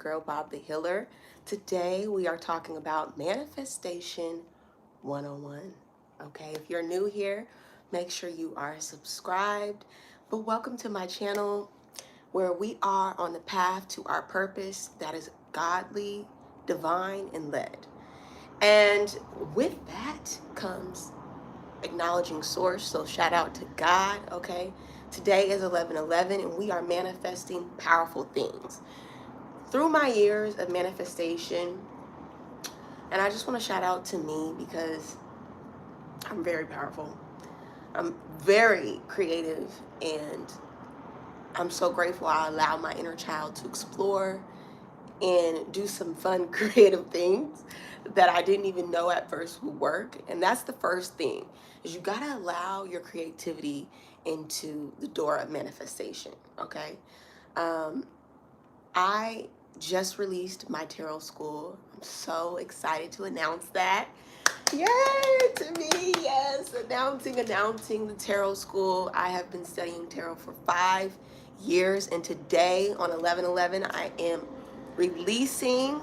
girl, Bob the Healer. Today we are talking about Manifestation 101. Okay, if you're new here, make sure you are subscribed. But welcome to my channel where we are on the path to our purpose that is godly, divine, and led. And with that comes acknowledging source. So shout out to God, okay? Today is 11/11 and we are manifesting powerful things. Through my years of manifestation, and I just want to shout out to me because I'm very powerful. I'm very creative and I'm so grateful I allow my inner child to explore and do some fun creative things that I didn't even know at first would work. And that's the first thing is you got to allow your creativity into the door of manifestation, okay? Um, I just released my tarot school. I'm so excited to announce that. Yay to me, yes. Announcing the tarot school. I have been studying tarot for 5 years, and today on 11/11, I am releasing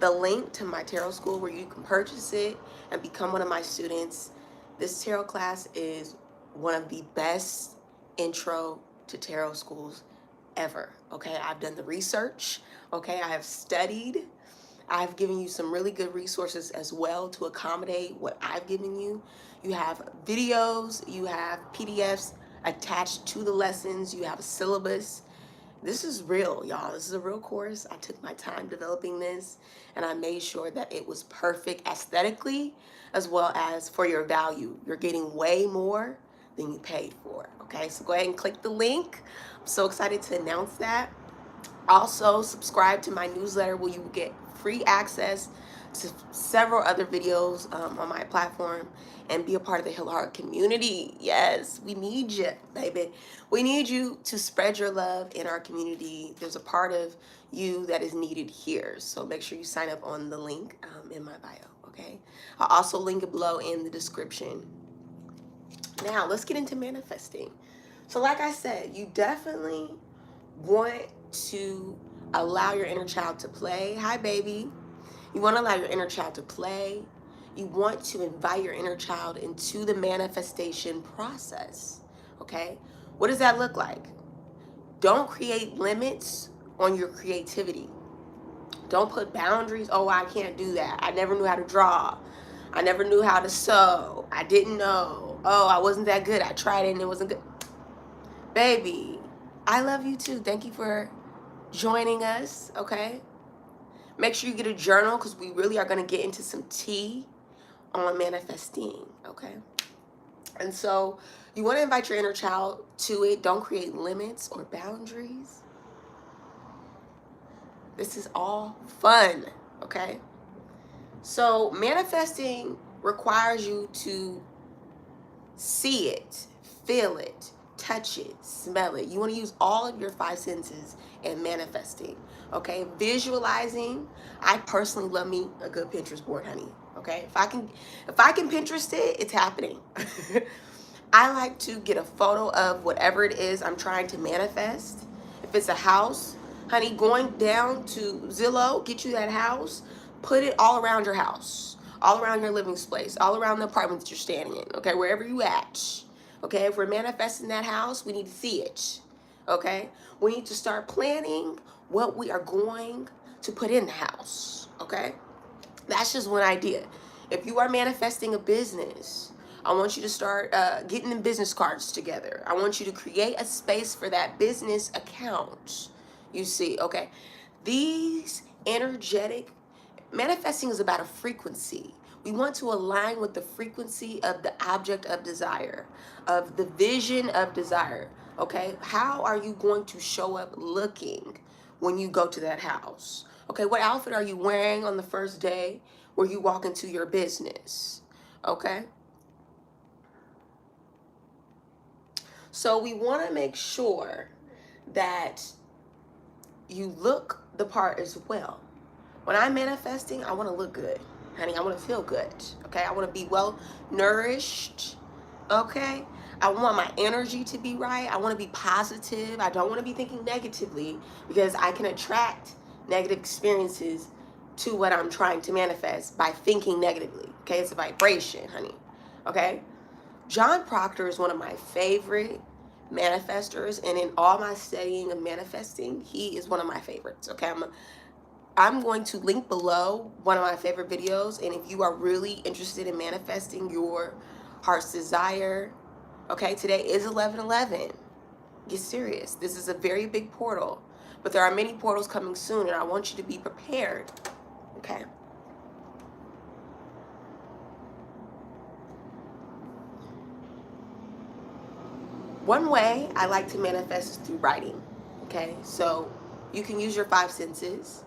the link to my tarot school where you can purchase it and become one of my students. This tarot class is one of the best intro to tarot schools ever. Okay, I've done the research. Okay, I have studied. I've given you some really good resources as well to accommodate what I've given you. You have videos, you have PDFs attached to the lessons, you have a syllabus. This is real, y'all. This is a real course. I took my time developing this and I made sure that it was perfect aesthetically as well as for your value. You're getting way more than you paid for. Okay, so go ahead and click the link. I'm so excited to announce that. Also, subscribe to my newsletter where you will get free access to several other videos on my platform and be a part of the Healer Heart community. Yes, we need you, baby. We need you to spread your love in our community. There's a part of you that is needed here. So make sure you sign up on the link in my bio, okay? I'll also link it below in the description. Now, let's get into manifesting. So like I said, you definitely want to allow your inner child to play. Hi, baby. You want to allow your inner child to play. You want to invite your inner child into the manifestation process. Okay? What does that look like? Don't create limits on your creativity. Don't put boundaries. Oh, I can't do that. I never knew how to draw. I never knew how to sew. I didn't know. Oh, I wasn't that good. I tried it and it wasn't good. Baby, I love you too. Thank you for joining us, okay? Make sure you get a journal because we really are going to get into some tea on manifesting, okay? And so you want to invite your inner child to it. Don't create limits or boundaries. This is all fun, okay? So manifesting requires you to see it, feel it, touch it, smell it. You want to use all of your 5 senses in manifesting, okay? Visualizing. I personally love me a good Pinterest board, honey, okay? If I can Pinterest it, it's happening. I like to get a photo of whatever it is I'm trying to manifest. If it's a house, honey, going down to Zillow, get you that house, put it all around your house, all around your living space, all around the apartment that you're standing in, okay, wherever you at. Okay, if we're manifesting that house, we need to see it. Okay, we need to start planning what we are going to put in the house. Okay, that's just one idea. If you are manifesting a business, I want you to start getting the business cards together. I want you to create a space for that business account. You see, okay, these energetic manifesting is about a frequency. We want to align with the frequency of the object of desire, of the vision of desire. Okay, how are you going to show up looking when you go to that house? Okay, what outfit are you wearing on the first day where you walk into your business? Okay, so we want to make sure that you look the part as well. When I'm manifesting, I want to look good, honey. I want to feel good, okay? I want to be well nourished, okay? I want my energy to be right. I want to be positive. I don't want to be thinking negatively because I can attract negative experiences to what I'm trying to manifest by thinking negatively. Okay, it's a vibration, honey. Okay, John Proctor is one of my favorite manifestors, and in all my studying of manifesting, he is one of my favorites. Okay, I'm going to link below one of my favorite videos, and if you are really interested in manifesting your heart's desire, okay, today is 11/11. Get serious. This is a very big portal, but there are many portals coming soon, and I want you to be prepared. Okay. One way I like to manifest is through writing. Okay, so you can use your five senses.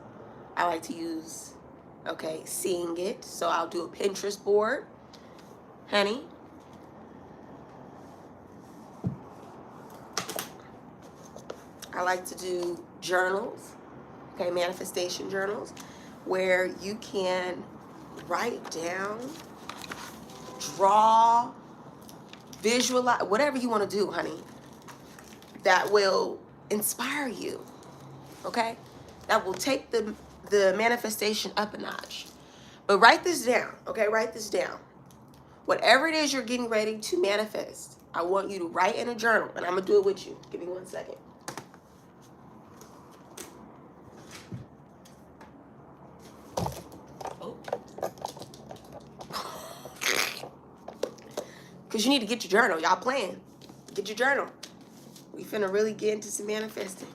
I like to use, okay, seeing it. So I'll do a Pinterest board, honey. I like to do journals, okay, manifestation journals, where you can write down, draw, visualize, whatever you want to do, honey, that will inspire you, okay? That will take the manifestation up a notch. But write this down, okay? Write this down. Whatever it is you're getting ready to manifest, I want you to write in a journal, and I'm going to do it with you. Give me 1 second. Because you need to get your journal. Y'all playing. Get your journal. We finna really get into some manifesting.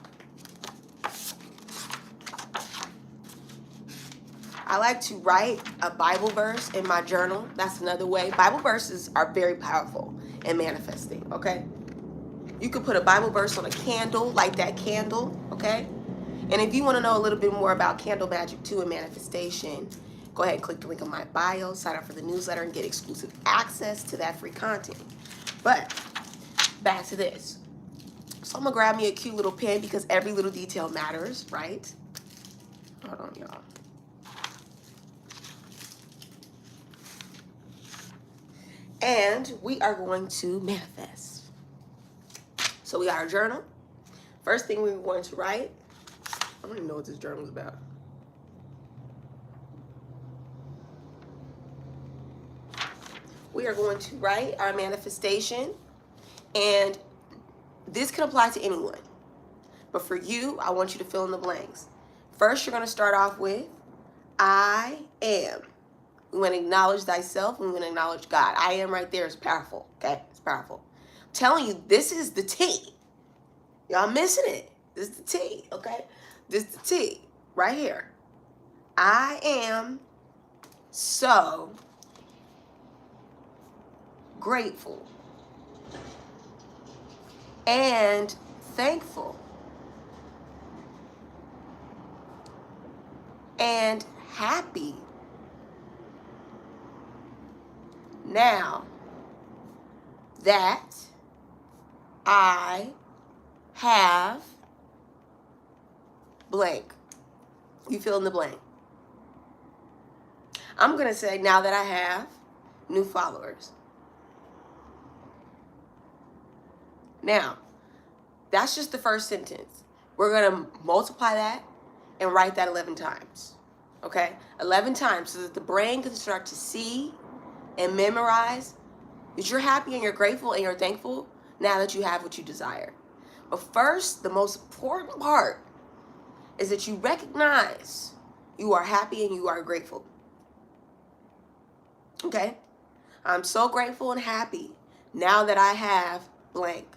I like to write a Bible verse in my journal. That's another way. Bible verses are very powerful in manifesting, okay? You could put a Bible verse on a candle, like that candle, okay? And if you want to know a little bit more about candle magic too and manifestation, go ahead and click the link in my bio, sign up for the newsletter, and get exclusive access to that free content. But back to this. So I'm going to grab me a cute little pen because every little detail matters, right? Hold on, y'all. And we are going to manifest. So we got our journal. First thing we're going to write, I don't even know what this journal is about. We are going to write our manifestation, and this can apply to anyone. But for you, I want you to fill in the blanks. First, you're going to start off with, I am. We want to acknowledge thyself, and we want to acknowledge God. I am right there is powerful, okay? It's powerful. I'm telling you, this is the T. Y'all missing it. This is the T, okay? This is the T right here. I am so grateful and thankful and happy now that I have blank. You fill in the blank. I'm going to say, now that I have new followers. Now, that's just the first sentence. We're going to multiply that and write that 11 times. Okay? 11 times so that the brain can start to see and memorize that you're happy and you're grateful and you're thankful now that you have what you desire. But first, the most important part is that you recognize you are happy and you are grateful. Okay? I'm so grateful and happy now that I have blank.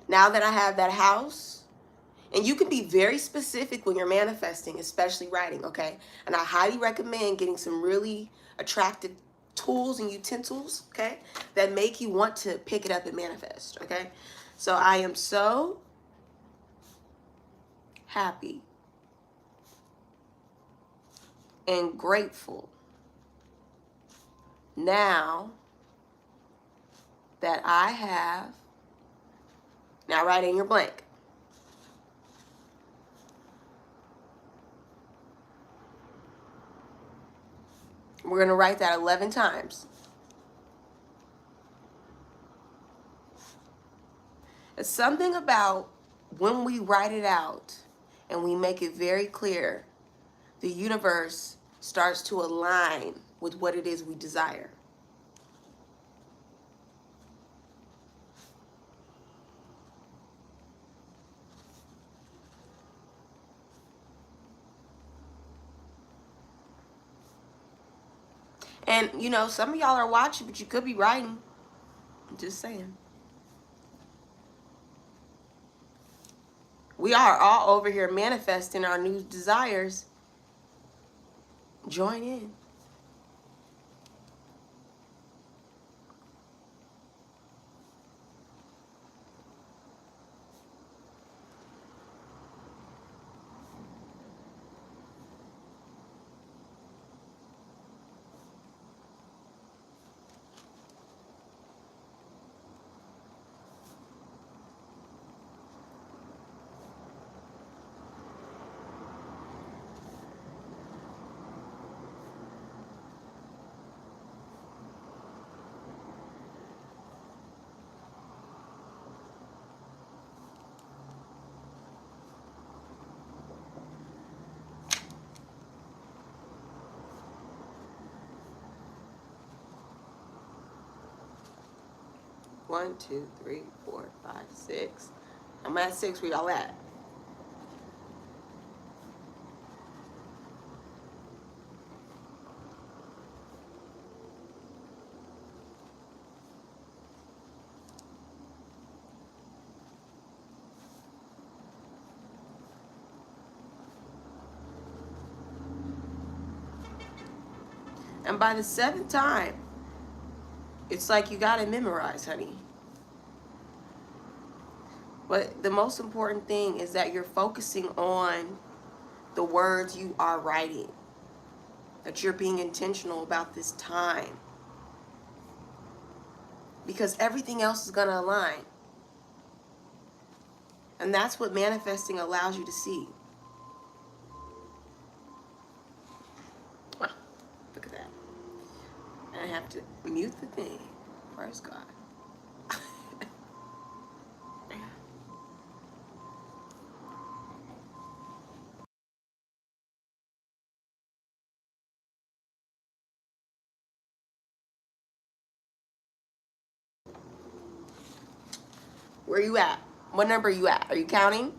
Now that I have that house. And you can be very specific when you're manifesting, especially writing, okay? And I highly recommend getting some really attractive tools and utensils, okay, that make you want to pick it up and manifest, okay? So I am so happy and grateful now that I have, now write in your blank. We're going to write that 11 times. It's something about when we write it out and we make it very clear, the universe starts to align with what it is we desire. And you know, some of y'all are watching, but you could be writing. I'm just saying. We are all over here manifesting our new desires. Join in. One, two, three, four, five, six. I'm at 6. Where y'all at? And by the 7th time, it's like you gotta memorize, honey. But the most important thing is that you're focusing on the words you are writing, that you're being intentional about this time, because everything else is gonna align. And that's what manifesting allows you to see. Wow, look at that. And I have to mute the thing. Praise God. Where you at? What number are you at? Are you counting?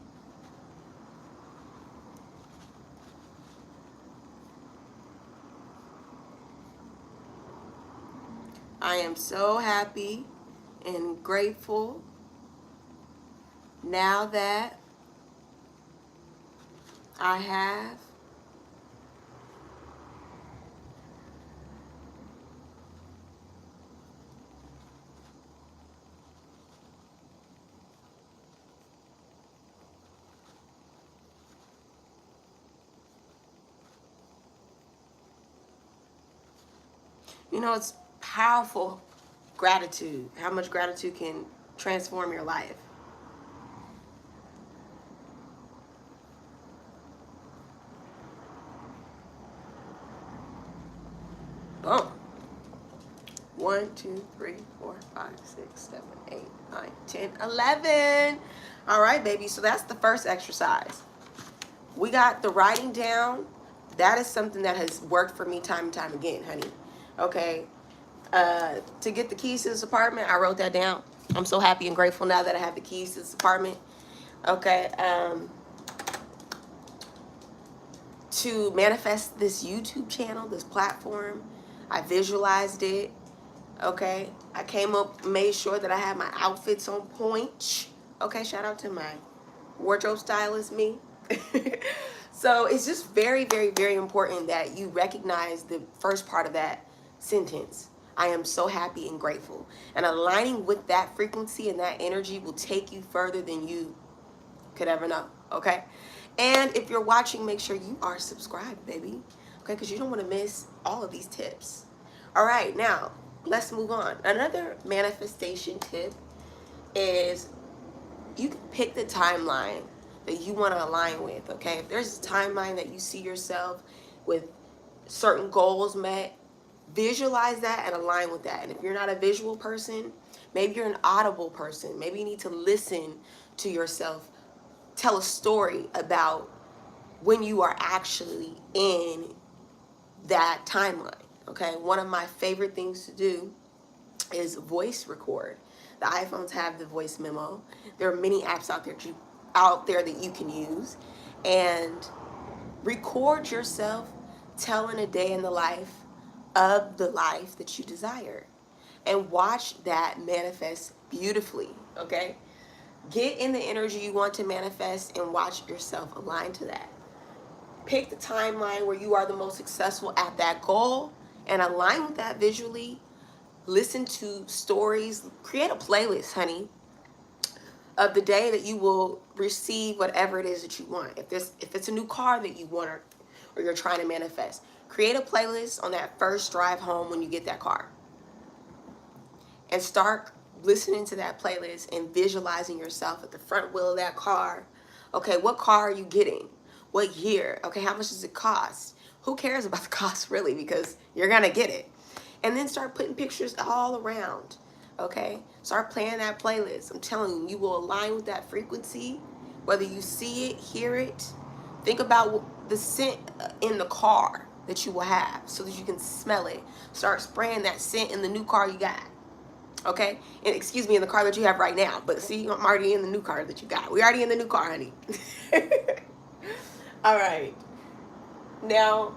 I am so happy and grateful now that I have you know, it's powerful gratitude. How much gratitude can transform your life. Boom. 1, 2, 3, 4, 5, 6, 7, 8, 9, 10, 11. All right, baby. So that's the first exercise. We got the writing down. That is something that has worked for me time and time again, honey. Okay. To get the keys to this apartment, I wrote that down. I'm so happy and grateful now that I have the keys to this apartment. Okay. To manifest this YouTube channel, this platform, I visualized it. Okay. I came up, made sure that I had my outfits on point. Okay. Shout out to my wardrobe stylist, me. So it's just very, very, very important that you recognize the first part of that sentence. I am so happy and grateful. And aligning with that frequency and that energy will take you further than you could ever know. Okay. And if you're watching, make sure you are subscribed, baby. Okay. Because you don't want to miss all of these tips. All right. Now, let's move on. Another manifestation tip is you can pick the timeline that you want to align with. Okay. If there's a timeline that you see yourself with certain goals met, visualize that and align with that. And if you're not a visual person, maybe you're an audible person. Maybe you need to listen to yourself tell a story about when you are actually in that timeline. Okay, one of my favorite things to do is voice record. The iPhones have the voice memo. There are many apps out there that you can use, and record yourself telling a day in the life of the life that you desire, and watch that manifest beautifully. Okay, get in the energy you want to manifest and watch yourself align to that. Pick the timeline where you are the most successful at that goal and align with that visually. Listen to stories, create a playlist, honey, of the day that you will receive whatever it is that you want. If it's a new car that you want, or you're trying to manifest, create a playlist on that first drive home when you get that car, and start listening to that playlist and visualizing yourself at the front wheel of that car. Okay, what car are you getting? What year? Okay, how much does it cost? Who cares about the cost really, because you're gonna get it. And then start putting pictures all around. Okay, start playing that playlist. I'm telling you, you will align with that frequency, whether you see it, hear it. Think about the scent in the car that you will have so that you can smell it. Start spraying that scent in the new car you got. Okay, and excuse me, in the car that you have right now. But see, I'm already in the new car that you got. We're already in the new car, honey. All right. Now,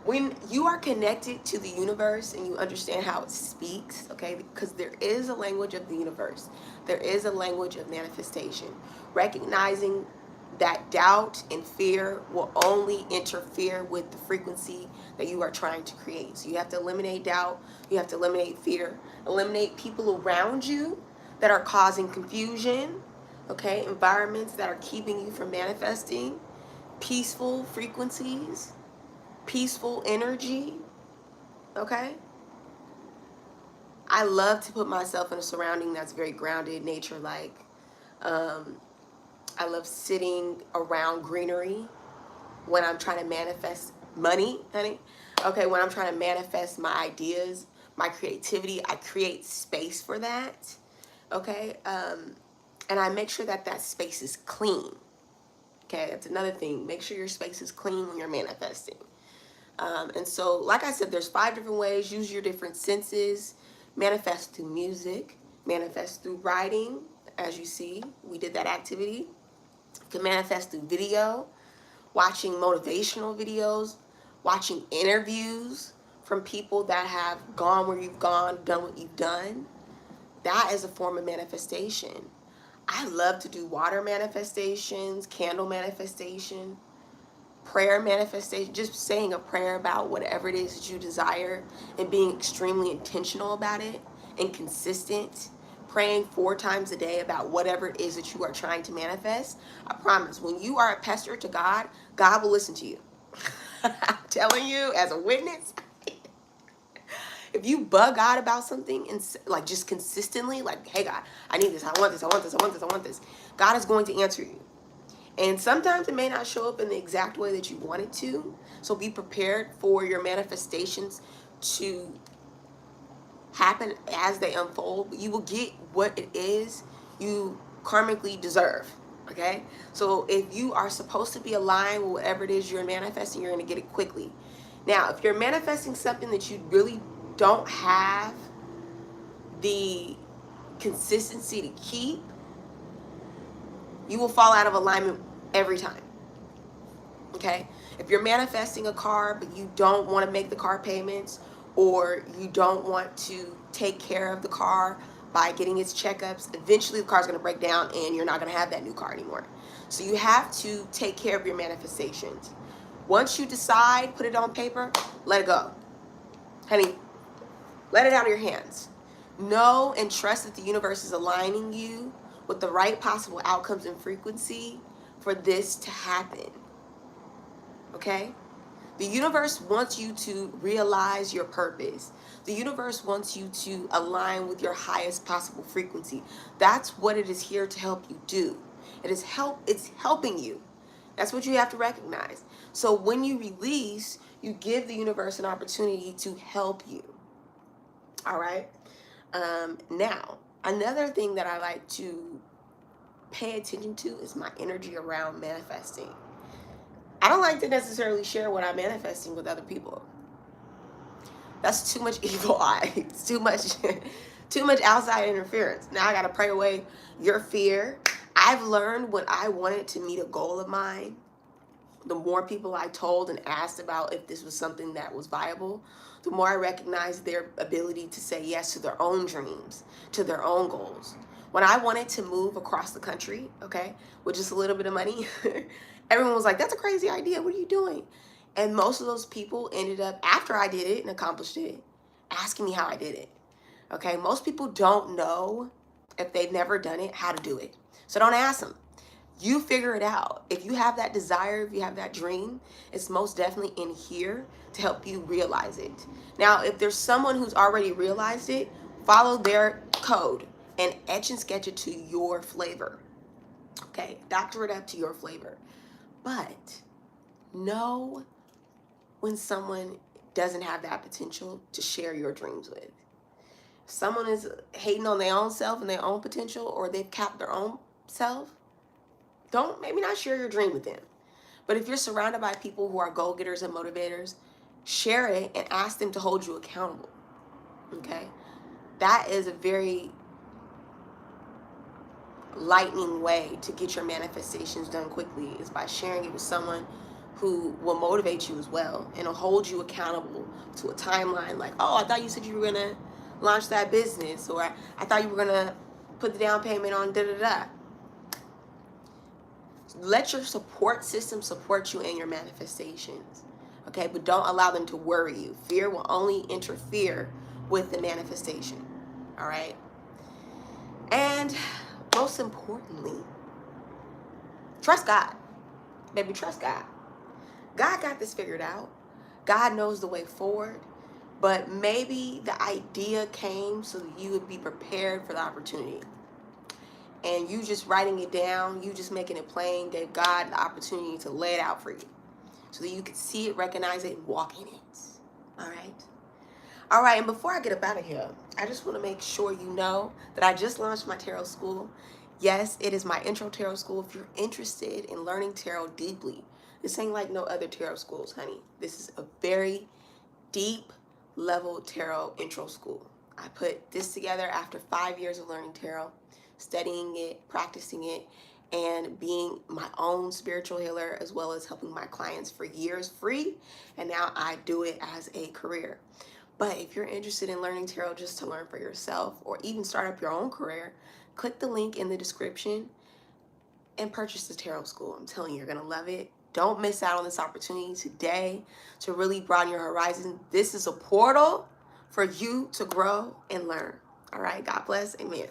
when you are connected to the universe and you understand how it speaks, okay, because there is a language of the universe, there is a language of manifestation. Recognizing that doubt and fear will only interfere with the frequency that you are trying to create. So you have to eliminate doubt, you have to eliminate fear, eliminate people around you that are causing confusion, okay, environments that are keeping you from manifesting, peaceful frequencies, peaceful energy. Okay, I love to put myself in a surrounding that's very grounded, nature like. I love sitting around greenery when I'm trying to manifest money, honey. Okay, when I'm trying to manifest my ideas, my creativity, I create space for that. Okay, and I make sure that that space is clean. Okay, that's another thing. Make sure your space is clean when you're manifesting. And so, like I said, there's 5 different ways. Use your different senses. Manifest through music. Manifest through writing. As you see, we did that activity. You can manifest through video, watching motivational videos, watching interviews from people that have gone where you've gone, done what you've done. That is a form of manifestation. I love to do water manifestations, candle manifestation, prayer manifestation, just saying a prayer about whatever it is that you desire and being extremely intentional about it and consistent. Praying 4 times a day about whatever it is that you are trying to manifest. I promise, when you are a pester to God, God will listen to you. I'm telling you, as a witness, if you bug God about something and like just consistently, like, hey God, I need this, I want this, I want this, I want this, I want this, God is going to answer you. And sometimes it may not show up in the exact way that you want it to. So be prepared for your manifestations to happen as they unfold. But you will get what it is you karmically deserve. Okay? So if you are supposed to be aligned with whatever it is you're manifesting, you're going to get it quickly. Now, if you're manifesting something that you really don't have the consistency to keep, you will fall out of alignment every time. Okay, if you're manifesting a car but you don't want to make the car payments, or you don't want to take care of the car by getting its checkups, eventually the car's going to break down and you're not going to have that new car anymore. So you have to take care of your manifestations. Once you decide, put it on paper, let it go, honey. Let it out of your hands. Know and trust that the universe is aligning you with the right possible outcomes and frequency for this to happen. Okay? The universe wants you to realize your purpose. The universe wants you to align with your highest possible frequency. That's what it is here to help you do. It's helping you. That's what you have to recognize. So when you release, you give the universe an opportunity to help you. All right? Now, another thing that I like to pay attention to is my energy around manifesting. I don't like to necessarily share what I'm manifesting with other people. That's too much evil eye. It's too much too much outside interference. Now I gotta pray away your fear. I've learned when I wanted to meet a goal of mine, the more people I told and asked about if this was something that was viable, the more I recognized their ability to say yes to their own dreams, to their own goals. When I wanted to move across the country, okay, with just a little bit of money, everyone was like, that's a crazy idea. What are you doing? And most of those people ended up, after I did it and accomplished it, asking me how I did it. Okay, most people don't know, if they've never done it, how to do it. So don't ask them. You figure it out. If you have that desire, if you have that dream, it's most definitely in here to help you realize it. Now, if there's someone who's already realized it, follow their code and etch and sketch it to your flavor. Okay, doctor it up to your flavor. But know when someone doesn't have that potential to share your dreams with. If someone is hating on their own self and their own potential, or they've capped their own self, don't, maybe not share your dream with them. But if you're surrounded by people who are goal-getters and motivators, share it and ask them to hold you accountable. Okay? That is a very lightning way to get your manifestations done quickly, is by sharing it with someone who will motivate you as well and will hold you accountable to a timeline. Like, oh, I thought you said you were going to launch that business, or I thought you were going to put the down payment on da-da-da. Let your support system support you in your manifestations, okay? But don't allow them to worry you. Fear will only interfere with the manifestation, all right? And most importantly, trust God. Baby, trust God. God got this figured out. God knows the way forward. But maybe the idea came so that you would be prepared for the opportunity. And you just writing it down, you just making it plain, gave God the opportunity to lay it out for you so that you could see it, recognize it, and walk in it. All right? All right, and before I get up out of here, I just want to make sure you know that I just launched my tarot school. Yes, it is my intro tarot school. If you're interested in learning tarot deeply, this ain't like no other tarot schools, honey. This is a very deep level tarot intro school. I put this together after 5 years of learning tarot, studying it, practicing it, and being my own spiritual healer, as well as helping my clients for years free. And now I do it as a career. But if you're interested in learning tarot just to learn for yourself, or even start up your own career, click the link in the description and purchase the tarot school. I'm telling you, you're going to love it. Don't miss out on this opportunity today to really broaden your horizon. This is a portal for you to grow and learn. All right, God bless. Amen.